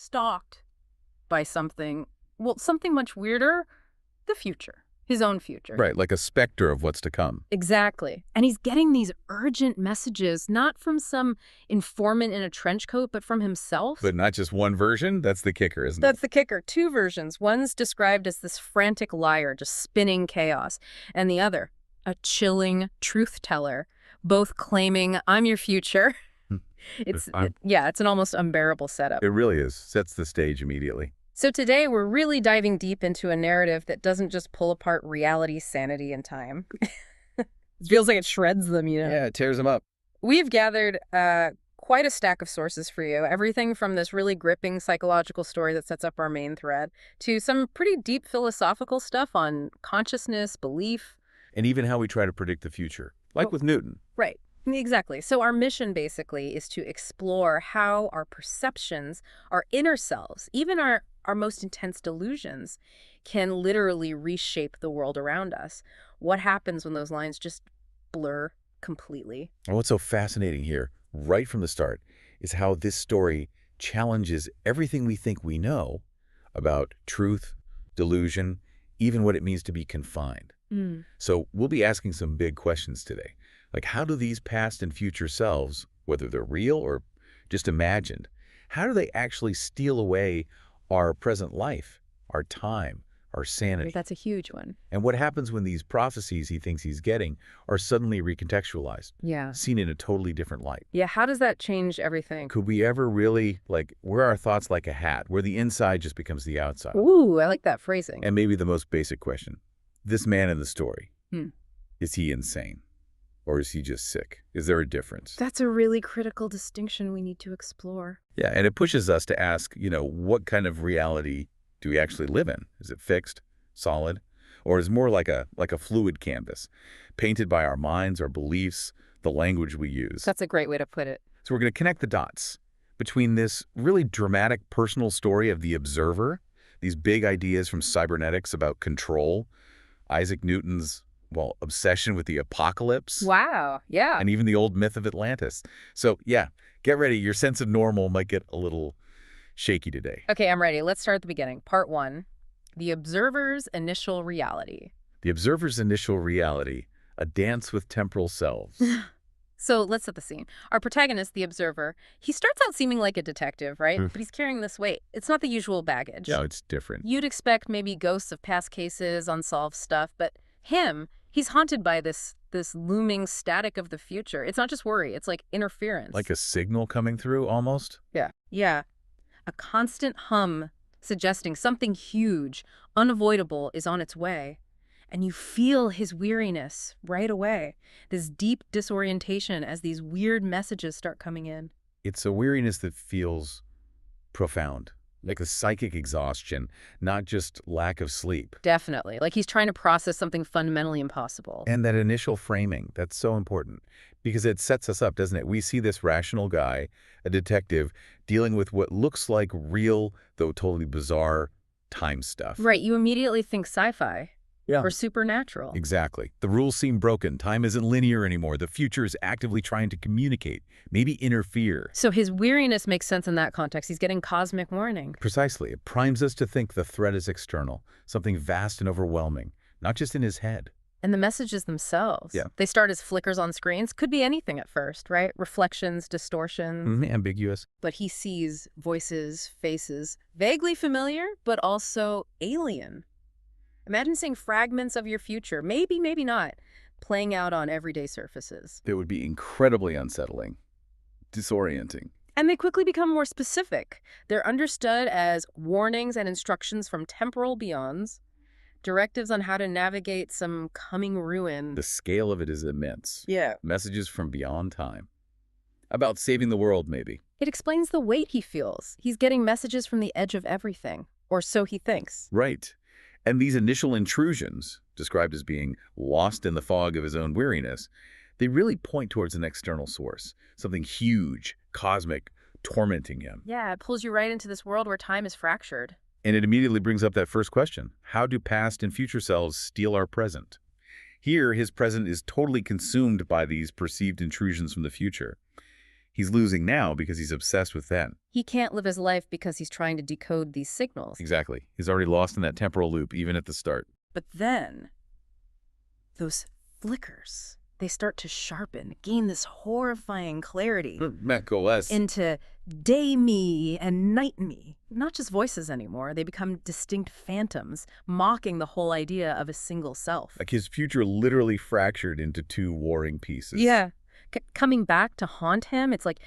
stalked by something, well, something much weirder, the future, his own future. Right, like a specter of what's to come. Exactly. And he's getting these urgent messages, not from some informant in a trench coat, but from himself. But not just one version? That's the kicker, isn't it? That's the kicker. Two versions. One's described as this frantic liar, just spinning chaos. And the other, a chilling truth teller, both claiming, I'm your future. It's an almost unbearable setup. It really is. Sets the stage immediately. So today we're really diving deep into a narrative that doesn't just pull apart reality, sanity, and time. It feels like it shreds them, you know? Yeah, it tears them up. We've gathered quite a stack of sources for you. Everything from this really gripping psychological story that sets up our main thread to some pretty deep philosophical stuff on consciousness, belief. And even how we try to predict the future, like with Newton. Right. Exactly. So our mission basically is to explore how our perceptions, our inner selves, even our most intense delusions can literally reshape the world around us. What happens when those lines just blur completely? And what's so fascinating here, right from the start, is how this story challenges everything we think we know about truth, delusion, even what it means to be confined. So we'll be asking some big questions today. Like, how do these past and future selves, whether they're real or just imagined, how do they actually steal away our present life, our time, our sanity? That's a huge one. And what happens when these prophecies he thinks he's getting are suddenly recontextualized, seen in a totally different light? Yeah, how does that change everything? Could we ever really, wear our thoughts like a hat, where the inside just becomes the outside? Ooh, I like that phrasing. And maybe the most basic question, this man in the story, is he insane? Or is he just sick? Is there a difference? That's a really critical distinction we need to explore. Yeah, and it pushes us to ask, what kind of reality do we actually live in? Is it fixed, solid, or is it more like a fluid canvas, painted by our minds, our beliefs, the language we use? That's a great way to put it. So we're going to connect the dots between this really dramatic personal story of the observer, these big ideas from cybernetics about control, Isaac Newton's obsession with the apocalypse. Wow, yeah. And even the old myth of Atlantis. So, yeah, get ready. Your sense of normal might get a little shaky today. Okay, I'm ready. Let's start at the beginning. Part 1, the observer's initial reality. The observer's initial reality, a dance with temporal selves. So let's set the scene. Our protagonist, the observer, he starts out seeming like a detective, right? But he's carrying this weight. It's not the usual baggage. Yeah, it's different. You'd expect maybe ghosts of past cases, unsolved stuff, but he's haunted by this looming static of the future. It's not just worry, it's like interference. Like a signal coming through, almost? Yeah. A constant hum suggesting something huge, unavoidable is on its way. And you feel his weariness right away, this deep disorientation as these weird messages start coming in. It's a weariness that feels profound. Like a psychic exhaustion, not just lack of sleep. Definitely. Like he's trying to process something fundamentally impossible. And that initial framing, that's so important because it sets us up, doesn't it? We see this rational guy, a detective, dealing with what looks like real, though totally bizarre, time stuff. Right. You immediately think sci-fi. Or supernatural. Exactly. The rules seem broken. Time isn't linear anymore. The future is actively trying to communicate, maybe interfere. So his weariness makes sense in that context. He's getting cosmic warning. Precisely. It primes us to think the threat is external, something vast and overwhelming, not just in his head. And the messages themselves. They start as flickers on screens. Could be anything at first, right? Reflections, distortions. Ambiguous. But he sees voices, faces, vaguely familiar, but also alien. Imagine seeing fragments of your future, maybe, maybe not, playing out on everyday surfaces. It would be incredibly unsettling, disorienting. And they quickly become more specific. They're understood as warnings and instructions from temporal beyonds, directives on how to navigate some coming ruin. The scale of it is immense. Yeah. Messages from beyond time. About saving the world, maybe. It explains the weight he feels. He's getting messages from the edge of everything, or so he thinks. Right. And these initial intrusions, described as being lost in the fog of his own weariness, they really point towards an external source, something huge, cosmic, tormenting him. Yeah, it pulls you right into this world where time is fractured. And it immediately brings up that first question. How do past and future selves steal our present? Here, his present is totally consumed by these perceived intrusions from the future. He's losing now because he's obsessed with then. He can't live his life because he's trying to decode these signals. Exactly. He's already lost in that temporal loop, even at the start. But then, those flickers, they start to sharpen, gain this horrifying clarity McOS. into day me and night me. Not just voices anymore. They become distinct phantoms, mocking the whole idea of a single self. Like his future literally fractured into two warring pieces. Yeah. Coming back to haunt him, it's like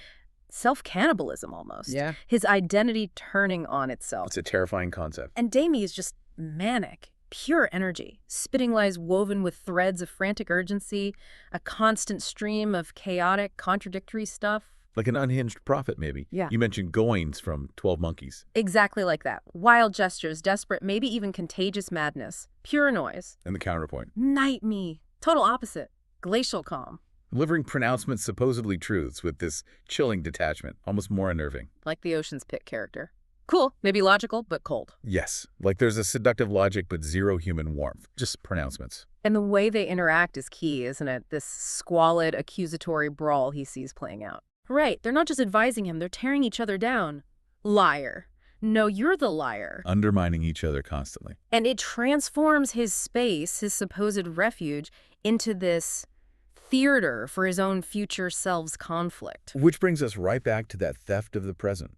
self-cannibalism almost. Yeah. His identity turning on itself. It's a terrifying concept. And Damie is just manic, pure energy, spitting lies woven with threads of frantic urgency, a constant stream of chaotic, contradictory stuff. Like an unhinged prophet, maybe. Yeah. You mentioned goings from 12 Monkeys. Exactly like that. Wild gestures, desperate, maybe even contagious madness. Pure noise. And the counterpoint. Night me. Total opposite. Glacial calm. Delivering pronouncements supposedly truths with this chilling detachment, almost more unnerving. Like the Ocean's Pit character. Cool, maybe logical, but cold. Yes, like there's a seductive logic but zero human warmth. Just pronouncements. And the way they interact is key, isn't it? This squalid, accusatory brawl he sees playing out. Right, they're not just advising him, they're tearing each other down. Liar. No, you're the liar. Undermining each other constantly. And it transforms his space, his supposed refuge, into this theater for his own future self's conflict. Which brings us right back to that theft of the present.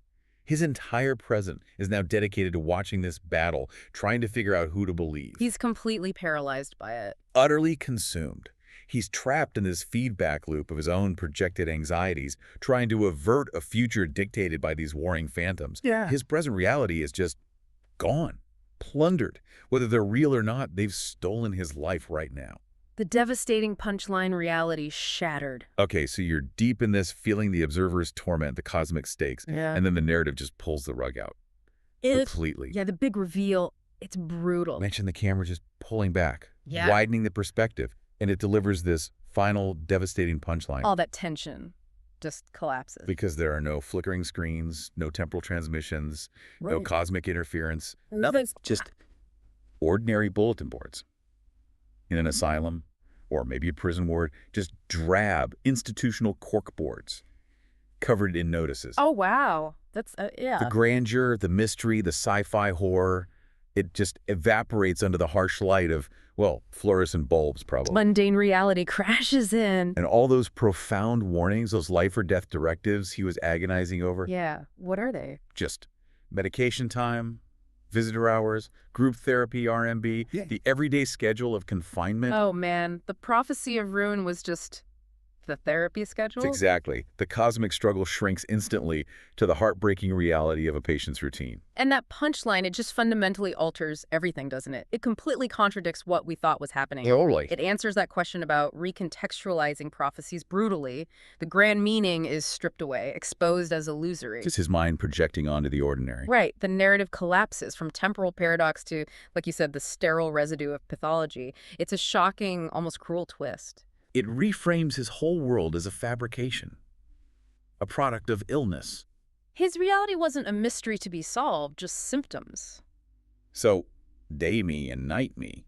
His entire present is now dedicated to watching this battle, trying to figure out who to believe. He's completely paralyzed by it. Utterly consumed. He's trapped in this feedback loop of his own projected anxieties, trying to avert a future dictated by these warring phantoms. Yeah. His present reality is just gone, plundered. Whether they're real or not, they've stolen his life right now. The devastating punchline reality shattered. Okay, so you're deep in this, feeling the observer's torment, the cosmic stakes, and then the narrative just pulls the rug out. Completely. Yeah, the big reveal, it's brutal. Mention the camera just pulling back, Yeah. widening the perspective, and it delivers this final devastating punchline. All that tension just collapses. Because there are no flickering screens, no temporal transmissions, no cosmic interference. Nothing. Just ordinary bulletin boards. In an asylum, or maybe a prison ward, just drab institutional corkboards covered in notices. Oh, wow. That's, yeah. The grandeur, the mystery, the sci-fi horror, it just evaporates under the harsh light of, well, fluorescent bulbs, probably. Mundane reality crashes in. And all those profound warnings, those life or death directives he was agonizing over. Yeah. What are they? Just medication time, visitor hours, group therapy, RMB, the everyday schedule of confinement. Oh, man. The prophecy of ruin was just the therapy schedule? Exactly. The cosmic struggle shrinks instantly to the heartbreaking reality of a patient's routine. And that punchline, it just fundamentally alters everything, doesn't it? It completely contradicts what we thought was happening. Totally. It answers that question about recontextualizing prophecies brutally. The grand meaning is stripped away, exposed as illusory. Just his mind projecting onto the ordinary. Right. The narrative collapses from temporal paradox to, like you said, the sterile residue of pathology. It's a shocking, almost cruel twist. It reframes his whole world as a fabrication, a product of illness. His reality wasn't a mystery to be solved, just symptoms. So, day me and night me,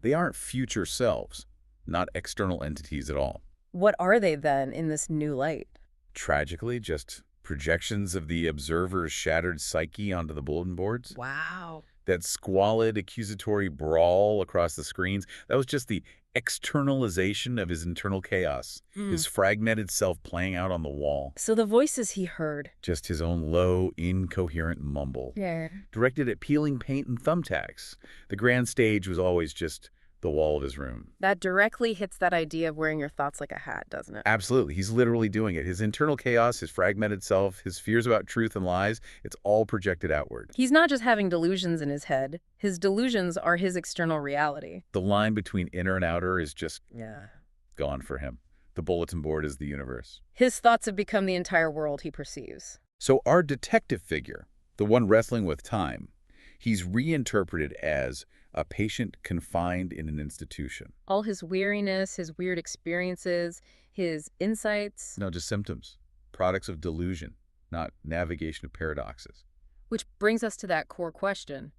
they aren't future selves, not external entities at all. What are they then in this new light? Tragically, just projections of the observer's shattered psyche onto the bulletin boards. Wow. That squalid, accusatory brawl across the screens, that was just the externalization of his internal chaos, his fragmented self playing out on the wall. So the voices he heard. Just his own low, incoherent mumble. Yeah. Directed at peeling paint and thumbtacks. The grand stage was always just the wall of his room. That directly hits that idea of wearing your thoughts like a hat, doesn't it? Absolutely. He's literally doing it. His internal chaos, his fragmented self, his fears about truth and lies, it's all projected outward. He's not just having delusions in his head. His delusions are his external reality. The line between inner and outer is just Yeah. gone for him. The bulletin board is the universe. His thoughts have become the entire world he perceives. So our detective figure, the one wrestling with time, he's reinterpreted as a patient confined in an institution. All his weariness, his weird experiences, his insights. No, just symptoms, products of delusion, not navigation of paradoxes. Which brings us to that core question.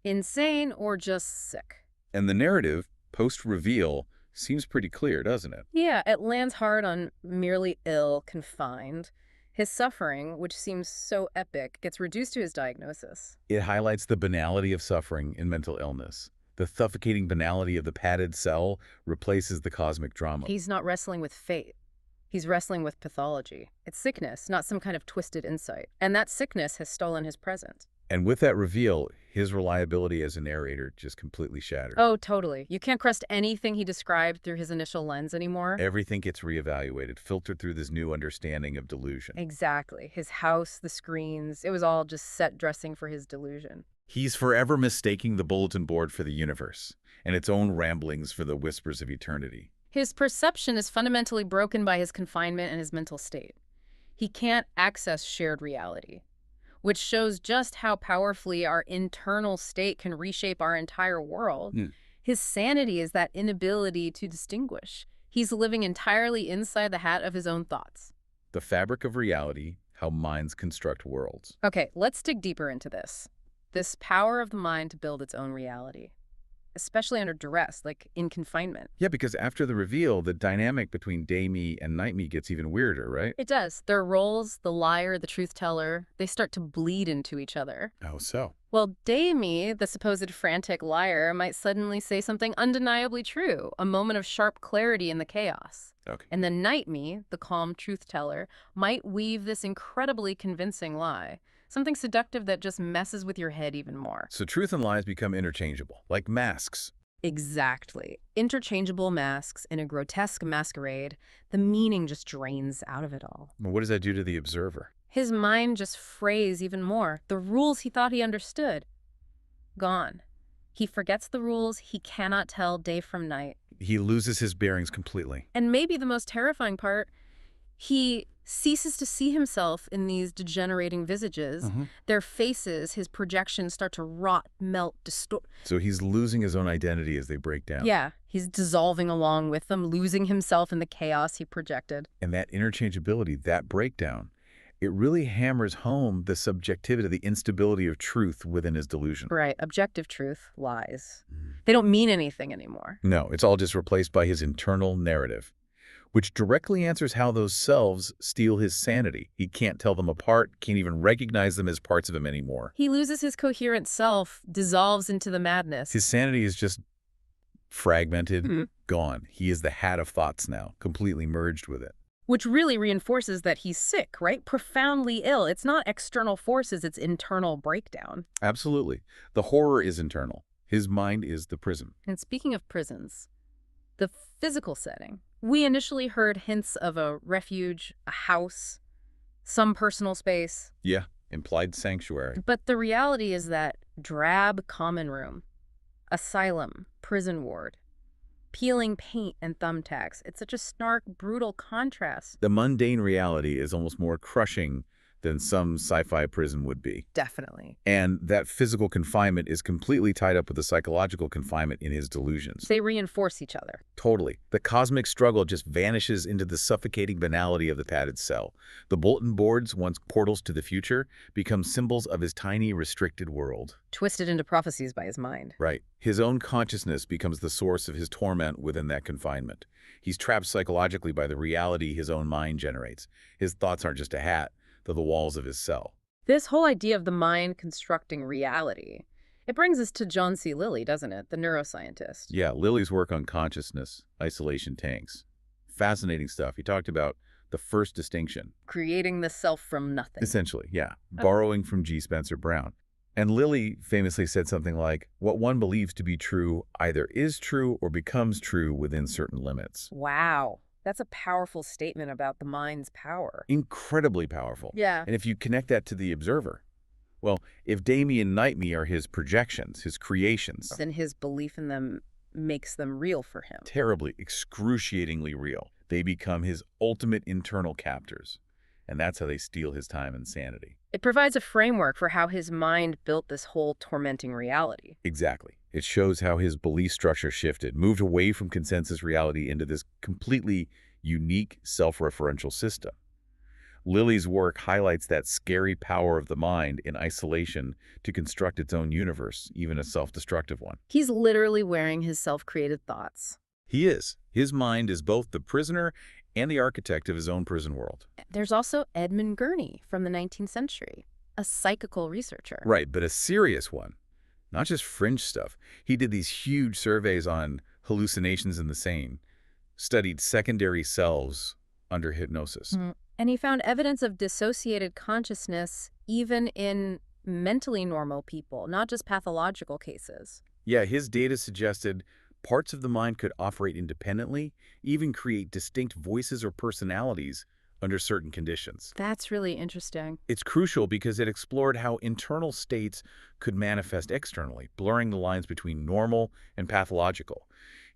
Insane or just sick? And the narrative, post-reveal, Seems pretty clear, doesn't it? Yeah, it lands hard on merely ill, confined. His suffering, which seems so epic, gets reduced to his diagnosis. It highlights the banality of suffering in mental illness. The suffocating banality of the padded cell replaces the cosmic drama. He's not wrestling with fate. He's wrestling with pathology. It's sickness, not some kind of twisted insight. And that sickness has stolen his present. And with that reveal, his reliability as a narrator just completely shattered. Oh, totally. You can't trust anything he described through his initial lens anymore. Everything gets reevaluated, filtered through this new understanding of delusion. Exactly. His house, the screens, it was all just set dressing for his delusion. He's forever mistaking the bulletin board for the universe, and its own ramblings for the whispers of eternity. His perception is fundamentally broken by his confinement and his mental state. He can't access shared reality, which shows just how powerfully our internal state can reshape our entire world. His sanity is that inability to distinguish. He's living entirely inside the hat of his own thoughts. The fabric of reality, how minds construct worlds. Okay, let's dig deeper into this. This power of the mind to build its own reality, especially under duress, like in confinement. Yeah, because after the reveal, the dynamic between day me and night me gets even weirder, right? It does. Their roles, the liar, the truth teller, they start to bleed into each other. How so? Well, day me, the supposed frantic liar, might suddenly say something undeniably true, a moment of sharp clarity in the chaos. Okay. And the night me, the calm truth teller, might weave this incredibly convincing lie, something seductive that just messes with your head even more. So truth and lies become interchangeable, like masks. Exactly. Interchangeable masks in a grotesque masquerade, the meaning just drains out of it all. Well, what does that do to the observer? His mind just frays even more. The rules he thought he understood, gone. He forgets the rules. He cannot tell day from night. He loses his bearings completely. And maybe the most terrifying part, he ceases to see himself in these degenerating visages. Their faces, his projections start to rot, melt, distort. So he's losing his own identity as they break down. Yeah, he's dissolving along with them, losing himself in the chaos he projected. And that interchangeability, that breakdown, it really hammers home the subjectivity, the instability of truth within his delusion. Right, objective truth, lies. They don't mean anything anymore. No, it's all just replaced by his internal narrative, which directly answers how those selves steal his sanity. He can't tell them apart, can't even recognize them as parts of him anymore. He loses his coherent self, dissolves into the madness. His sanity is just fragmented, gone. He is the hat of thoughts now, completely merged with it. Which really reinforces that he's sick, right? Profoundly ill. It's not external forces, it's internal breakdown. Absolutely. The horror is internal. His mind is the prison. And speaking of prisons, the physical setting. We initially heard hints of a refuge, a house, some personal space. Yeah, implied sanctuary. But the reality is that drab common room, asylum, prison ward, peeling paint and thumbtacks. It's such a stark, brutal contrast. The mundane reality is almost more crushing than some sci-fi prison would be. Definitely. And that physical confinement is completely tied up with the psychological confinement in his delusions. They reinforce each other. Totally. The cosmic struggle just vanishes into the suffocating banality of the padded cell. The bulletin boards, once portals to the future, become symbols of his tiny, restricted world. Twisted into prophecies by his mind. Right. His own consciousness becomes the source of his torment within that confinement. He's trapped psychologically by the reality his own mind generates. His thoughts aren't just a hat. They're the walls of his cell. This whole idea of the mind constructing reality, it brings us to John C. Lilly, doesn't it? The neuroscientist. Yeah, Lilly's work on consciousness, isolation tanks. Fascinating stuff. He talked about the first distinction. Creating the self from nothing. Essentially, yeah. Borrowing from G. Spencer Brown. And Lilly famously said something like, what one believes to be true either is true or becomes true within certain limits. Wow. That's a powerful statement about the mind's power. Incredibly powerful. Yeah. And if you connect that to the observer, well, if day me and night me are his projections, his creations, then his belief in them makes them real for him. terribly, excruciatingly real, they become his ultimate internal captors. And that's how they steal his time and sanity. It provides a framework for how his mind built this whole tormenting reality. Exactly. It shows how his belief structure shifted, moved away from consensus reality into this completely unique self-referential system. Lilly's work highlights that scary power of the mind in isolation to construct its own universe, even a self-destructive one. He's literally wearing his self-created thoughts. He is. His mind is both the prisoner and the architect of his own prison world. There's also Edmund Gurney from the 19th century, a psychical researcher. Right, but a serious one. Not just fringe stuff. He did these huge surveys on hallucinations in the sane, studied secondary selves under hypnosis. And he found evidence of dissociated consciousness even in mentally normal people, not just pathological cases. Yeah, his data suggested parts of the mind could operate independently, even create distinct voices or personalities under certain conditions. That's really interesting. It's crucial because it explored how internal states could manifest externally, blurring the lines between normal and pathological.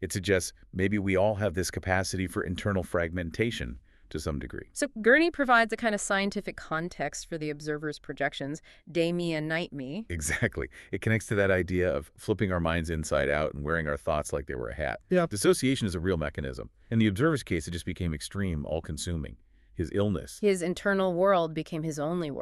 It suggests maybe we all have this capacity for internal fragmentation to some degree. So Gurney provides a kind of scientific context for the observer's projections, day me and night me. Exactly. It connects to that idea of flipping our minds inside out and wearing our thoughts like they were a hat. Yeah. Dissociation is a real mechanism. In the observer's case, it just became extreme, all-consuming. His illness. His internal world became his only world.